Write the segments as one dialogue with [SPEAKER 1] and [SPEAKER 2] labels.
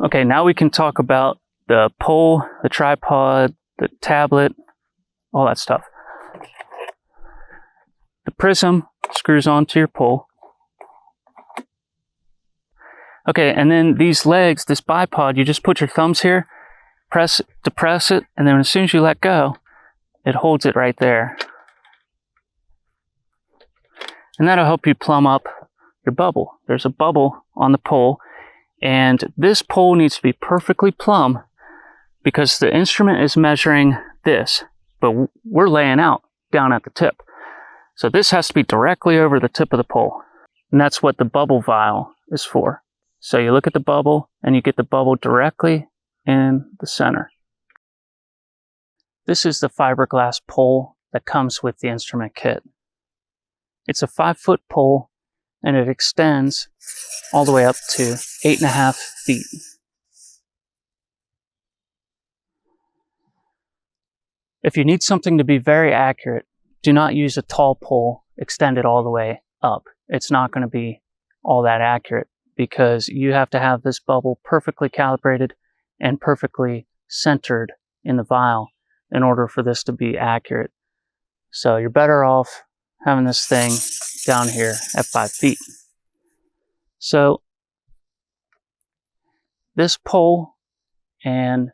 [SPEAKER 1] Okay, now we can talk about the pole, the tripod, the tablet, all that stuff. The prism screws onto your pole. Okay, and then these legs, this bipod, you just put your thumbs here, depress it, and then as soon as you let go, it holds it right there. And that'll help you plumb up your bubble. There's a bubble on the pole, and this pole needs to be perfectly plumb because the instrument is measuring this, but we're laying out down at the tip. So this has to be directly over the tip of the pole, and that's what the bubble vial is for. So you look at the bubble, and you get the bubble directly in the center. This is the fiberglass pole that comes with the instrument kit. It's a 5-foot pole, and it extends all the way up to 8.5 feet. If you need something to be very accurate, do not use a tall pole extended all the way up. It's not going to be all that accurate because you have to have this bubble perfectly calibrated and perfectly centered in the vial in order for this to be accurate. So you're better off having this thing down here at 5 feet. So this pole and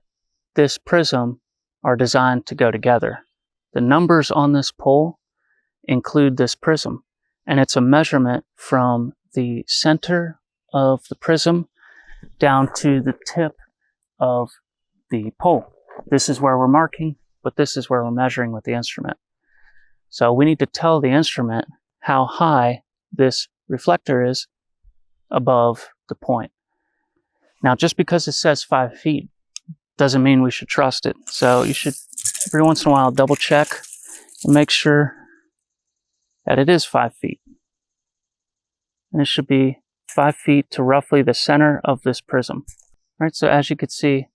[SPEAKER 1] this prism are designed to go together. The numbers on this pole include this prism, and it's a measurement from the center of the prism down to the tip of the pole. This is where we're marking, but this is where we're measuring with the instrument. So we need to tell the instrument how high this reflector is above the point. Now, just because it says 5 feet doesn't mean we should trust it. So you should, every once in a while, double check and make sure that it is 5 feet. And it should be 5 feet to roughly the center of this prism. All right, so as you can see,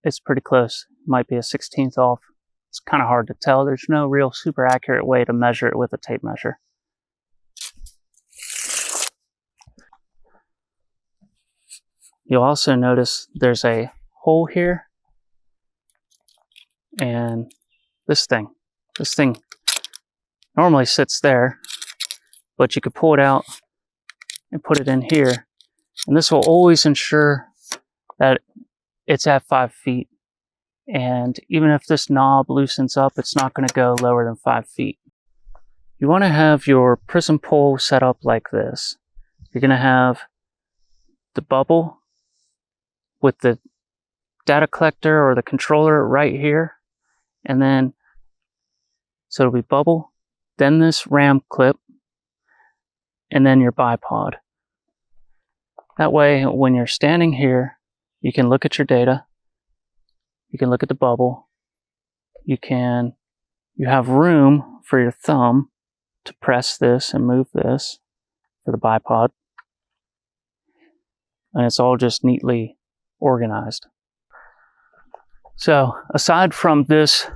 [SPEAKER 1] it's pretty close. It might be a 1/16 off. It's kind of hard to tell. There's no real super accurate way to measure it with a tape measure. You'll also notice there's a hole here, and this thing normally sits there, but you could pull it out and put it in here, and this will always ensure that it's at 5 feet. And even if this knob loosens up, it's not going to go lower than 5 feet. You want to have your prism pole set up like this. You're going to have the bubble with the data collector or the controller right here. And then, so it'll be bubble, then this ram clip, and then your bipod. That way, when you're standing here, you can look at your data. You can look at the bubble. You have room for your thumb to press this and move this for the bipod. And it's all just neatly organized. So aside from this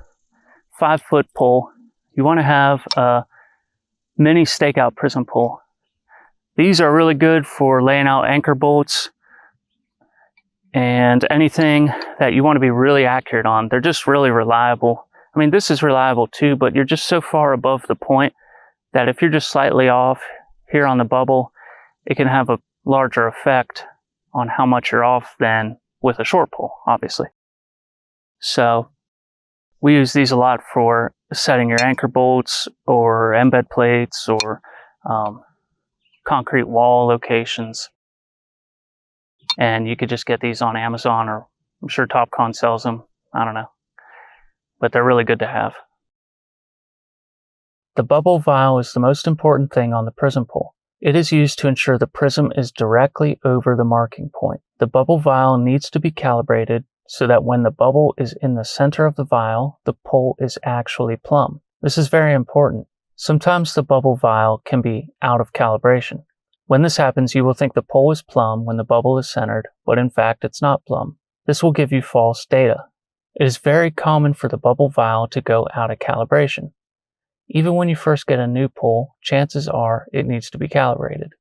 [SPEAKER 1] 5-foot pole, you want to have a mini stakeout prism pole. These are really good for laying out anchor bolts and anything that you want to be really accurate on. They're just really reliable. I mean, this is reliable too, but you're just so far above the point that if you're just slightly off here on the bubble, it can have a larger effect on how much you're off than with a short pole, obviously. So we use these a lot for setting your anchor bolts or embed plates or concrete wall locations. And you could just get these on Amazon, or I'm sure TopCon sells them. I don't know. But they're really good to have. The bubble vial is the most important thing on the prism pole. It is used to ensure the prism is directly over the marking point. The bubble vial needs to be calibrated so that when the bubble is in the center of the vial, the pole is actually plumb. This is very important. Sometimes the bubble vial can be out of calibration. When this happens, you will think the pole is plumb when the bubble is centered, but in fact it's not plumb. This will give you false data. It is very common for the bubble vial to go out of calibration. Even when you first get a new pole, chances are it needs to be calibrated.